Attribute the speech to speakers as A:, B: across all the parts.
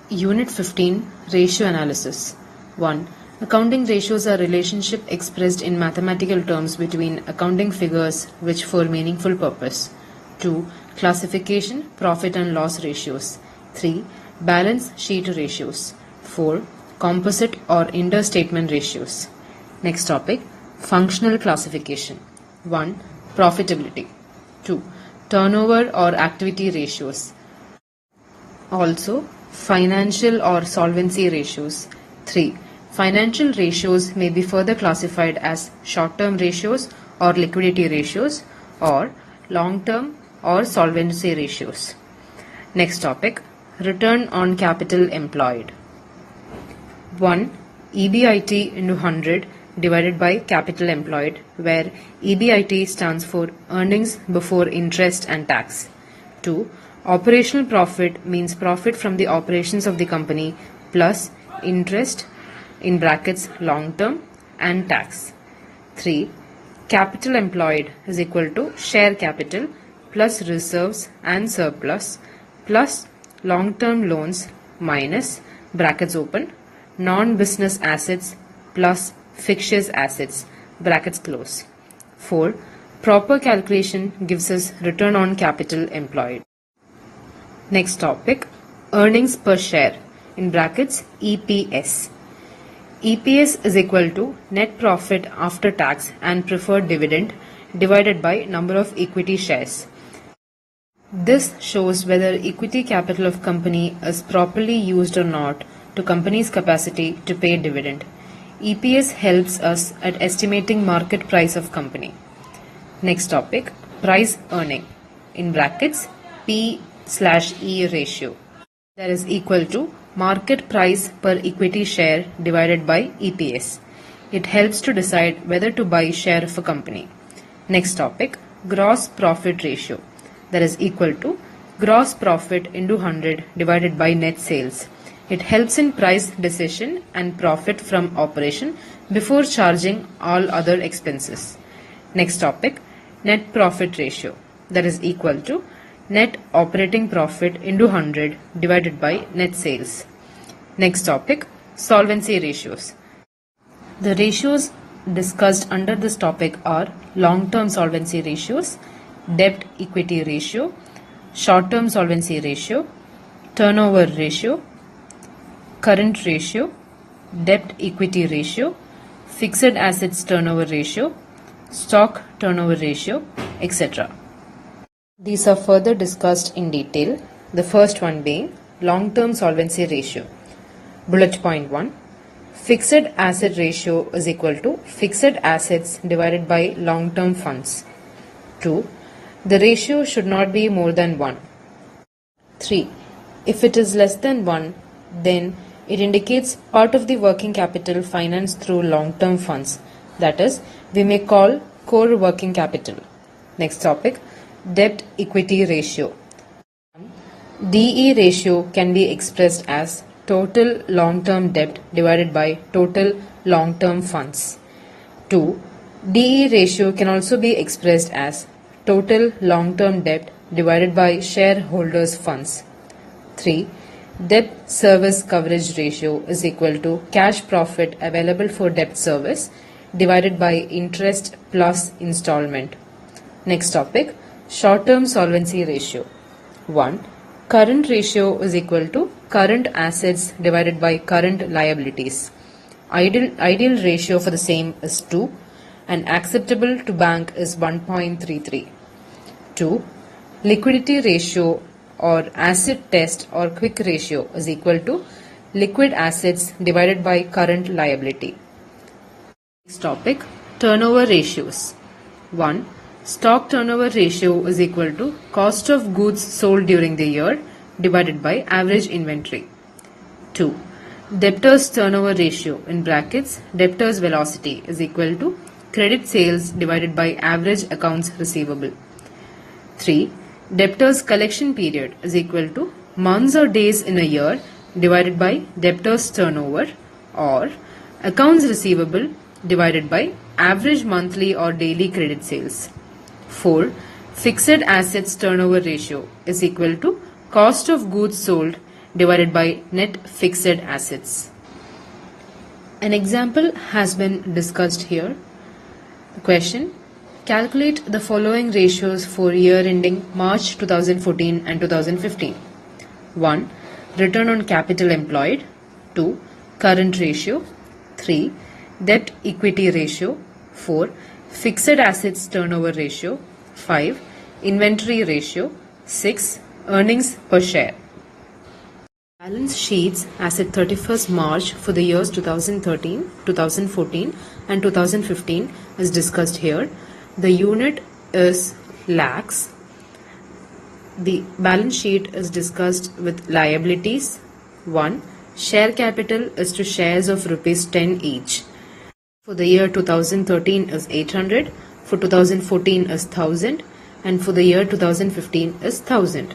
A: Unit 15 Ratio Analysis 1. Accounting ratios are relationship expressed in mathematical terms between accounting figures which for meaningful purpose. 2. Classification, profit and loss ratios. 3. Balance sheet ratios. 4. Composite or interstatement ratios. Next topic, functional classification. 1. Profitability. 2. Turnover or activity ratios. Also, financial or solvency ratios. 3. Financial ratios may be further classified as short-term ratios or liquidity ratios or long-term or solvency ratios. Next topic, return on capital employed. 1. EBIT into 100 divided by capital employed, where EBIT stands for earnings before interest and tax. 2. Operational profit means profit from the operations of the company plus interest in brackets long term and tax. 3. Capital employed is equal to share capital plus reserves and surplus plus long term loans minus brackets open non-business assets plus fictitious assets brackets close. 4. Proper calculation gives us return on capital employed. Next topic, earnings per share in brackets EPS. EPS is equal to net profit after tax and preferred dividend divided by number of equity shares. This shows whether equity capital of company is properly used or not to company's capacity to pay dividend. EPS helps us at estimating market price of company. Next topic, price earning in brackets P/E ratio, that is equal to market price per equity share divided by EPS. It helps to decide whether to buy share of a company. Next topic, gross profit ratio, that is equal to gross profit into 100 divided by net sales. It helps in price decision and profit from operation before charging all other expenses. Next topic, net profit ratio, that is equal to net operating profit into 100 divided by net sales. Next topic, solvency ratios. The ratios discussed under this topic are long-term solvency ratios, debt equity ratio, short-term solvency ratio, turnover ratio, current ratio, debt equity ratio, fixed assets turnover ratio, stock turnover ratio, etc. These are further discussed in detail, the first one being long-term solvency ratio. Bullet point 1. Fixed asset ratio is equal to fixed assets divided by long-term funds. 2. The ratio should not be more than 1. 3. If it is less than 1, then it indicates part of the working capital financed through long-term funds. That is, we may call core working capital. Next topic, debt equity ratio. DE ratio can be expressed as total long-term debt divided by total long-term funds. 2. DE ratio can also be expressed as total long-term debt divided by shareholders' funds. 3. Debt service coverage ratio is equal to cash profit available for debt service divided by interest plus installment. Next topic, short-term solvency ratio. 1. Current ratio is equal to current assets divided by current liabilities. Ideal ratio for the same is 2 and acceptable to bank is 1.33. 2. Liquidity ratio or acid test or quick ratio is equal to liquid assets divided by current liability. Next topic, turnover ratios. 1. Stock turnover ratio is equal to cost of goods sold during the year divided by average inventory. 2. Debtors turnover ratio in brackets debtors velocity is equal to credit sales divided by average accounts receivable. 3. Debtors collection period is equal to months or days in a year divided by debtors turnover, or accounts receivable divided by average monthly or daily credit sales. 4. Fixed assets turnover ratio is equal to cost of goods sold divided by net fixed assets. An example has been discussed here. Question: calculate the following ratios for year ending March 2014 and 2015. 1. Return on capital employed. 2. Current ratio. 3. Debt equity ratio. 4. Fixed assets turnover ratio. 5. Inventory ratio. 6. Earnings per share. Balance sheets as at 31st March for the years 2013, 2014 and 2015 is discussed here. The unit is lakhs. The balance sheet is discussed with liabilities. 1. Share capital is to shares of rupees 10 each. For the year 2013 is 800, for 2014 is 1000 and for the year 2015 is 1000.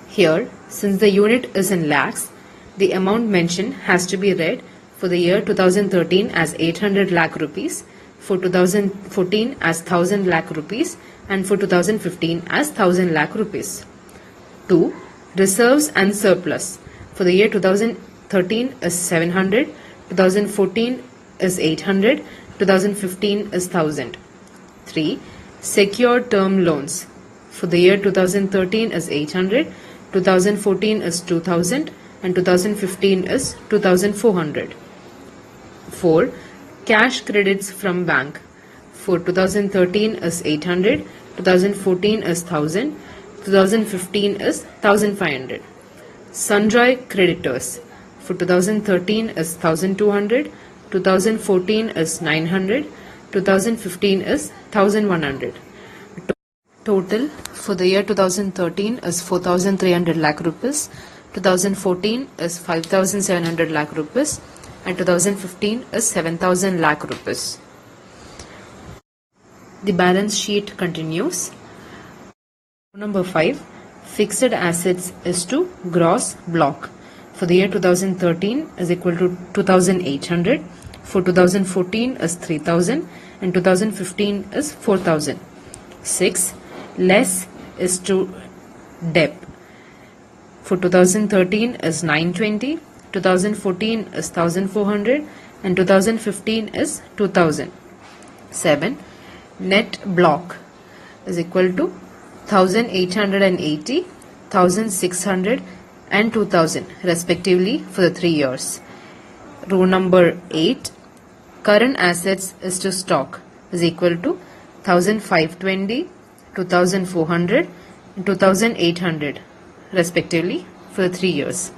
A: Here, since the unit is in lakhs, the amount mentioned has to be read for the year 2013 as 800 lakh rupees, for 2014 as 1000 lakh rupees and for 2015 as 1000 lakh rupees. 2. Reserves and surplus. For the year 2013 is 700, 2014 is 800, 2015 is 1000. 3. Secured term loans. For the year 2013 is 800, 2014 is 2000 and 2015 is 2400. 4. Cash credits from bank. For 2013 is 800, 2014 is 1000, 2015 is 1500. Sundry creditors. For 2013 is 1200, 2014 is 900, 2015 is 1100. Total for the year 2013 is 4,300 lakh rupees, 2014 is 5,700 lakh rupees and 2015 is 7,000 lakh rupees. The balance sheet continues. Number 5. Fixed assets is to gross block. For the year 2013 is equal to 2,800, for 2014 is 3,000 and 2015 is 4,000. 6. Less is to debt. For 2013 is 920, 2014 is 1400 and 2015 is 2000. 7. Net block is equal to 1880, 1600 and 2000 respectively for the 3 years. Row number 8. Current assets is to stock is equal to 1520, 2400 and 2800 respectively for the 3 years.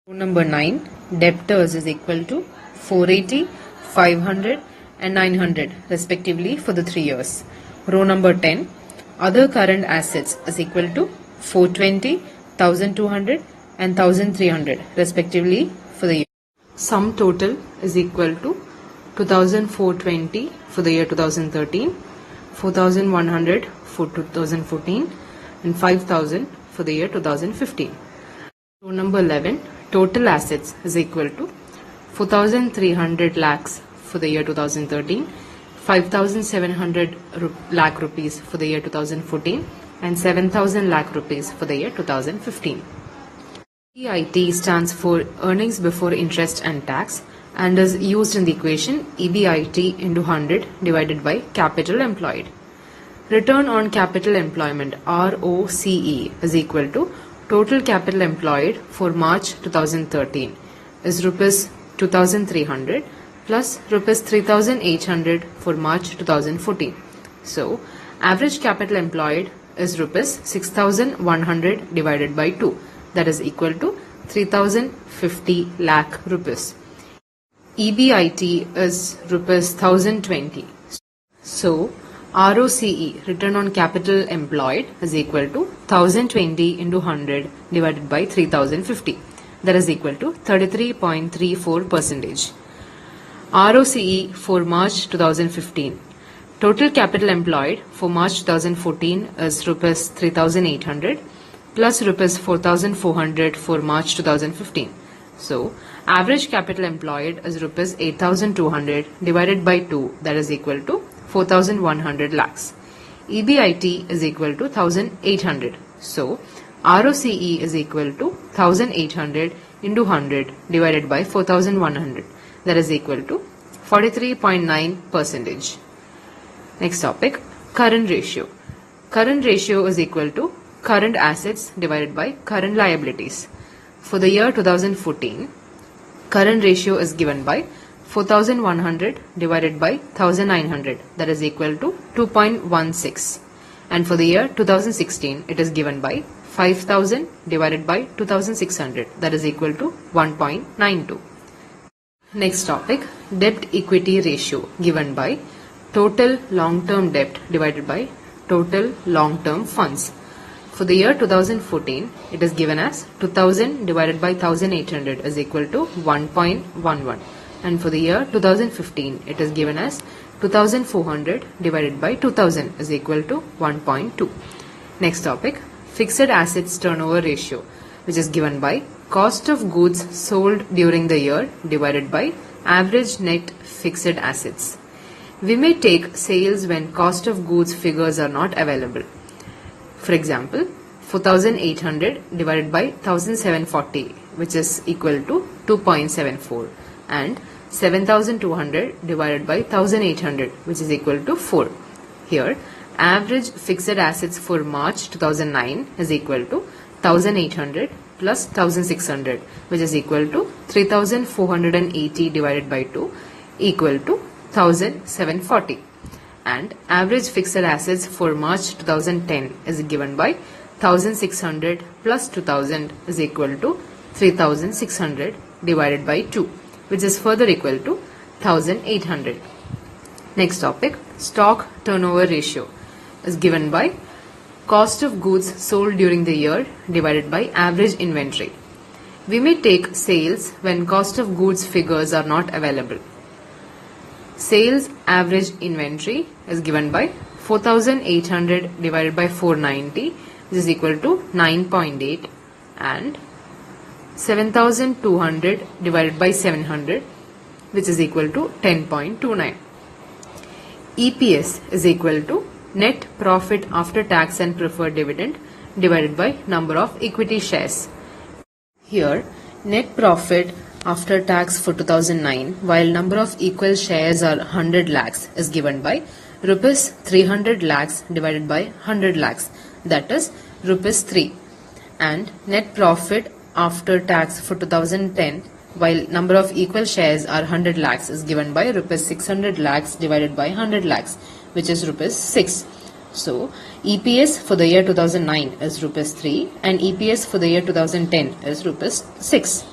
A: Row number 9. Debtors is equal to 480, 500 and 900 respectively for the 3 years. Row number 10. Other current assets is equal to 420, 1200 and 1300 respectively for the year. Sum total is equal to 2420 for the year 2013, 4100 for 2014 and 5000 for the year 2015. Row number 11. Total assets is equal to 4300 lakhs for the year 2013, 5700 lakh rupees for the year 2014 and 7000 lakh rupees for the year 2015. EBIT stands for earnings before interest and tax and is used in the equation EBIT into 100 divided by capital employed. Return on capital employment ROCE is equal to total capital employed for March 2013 is rupees 2300 plus rupees 3800 for March 2014. So, average capital employed is rupees 6100 divided by 2, that is equal to 3050 lakh rupees. EBIT is rupees 1020. So, ROCE, return on capital employed, is equal to 1020 into 100 divided by 3050, that is equal to 33.34%. ROCE for March 2015. Total capital employed for March 2014 is rupees 3800 plus rupees 4400 for March 2015. So, average capital employed is rupees 8200 divided by 2, that is equal to 4100 lakhs. EBIT is equal to 1800. So, ROCE is equal to 1800 into 100 divided by 4100, that is equal to 43.9%. Next topic, current ratio. Current ratio is equal to current assets divided by current liabilities. For the year 2014, current ratio is given by 4100 divided by 1900, that is equal to 2.16. And for the year 2016, it is given by 5000 divided by 2600, that is equal to 1.92. Next topic, debt equity ratio given by total long-term debt divided by total long-term funds. For the year 2014, it is given as 2000 divided by 1800 is equal to 1.11. And for the year 2015, it is given as 2400 divided by 2000 is equal to 1.2. Next topic, fixed assets turnover ratio, which is given by cost of goods sold during the year divided by average net fixed assets. We may take sales when cost of goods figures are not available. For example, 4800 divided by 1740, which is equal to 2.74, and 7200 divided by 1800, which is equal to 4. Here, average fixed assets for March 2009 is equal to 1800 plus 1600, which is equal to 3480 divided by 2 equal to 1740. And average fixed assets for March 2010 is given by 1600 plus 2000 is equal to 3600 divided by 2, which is further equal to 1800. Next topic, stock turnover ratio is given by cost of goods sold during the year divided by average inventory. We may take sales when cost of goods figures are not available. Sales average inventory is given by 4800 divided by 490, which is equal to 9.8, and 7200 divided by 700, which is equal to 10.29. EPS is equal to net profit after tax and preferred dividend divided by number of equity shares. Here, net profit after tax for 2009, while number of equal shares are 100 lakhs, is given by rupees 300 lakhs divided by 100 lakhs, that is rupees 3. And net profit after tax for 2010, while number of equal shares are 100 lakhs, is given by rupees 600 lakhs divided by 100 lakhs, which is rupees 6. So, EPS for the year 2009 is rupees 3 and EPS for the year 2010 is rupees 6.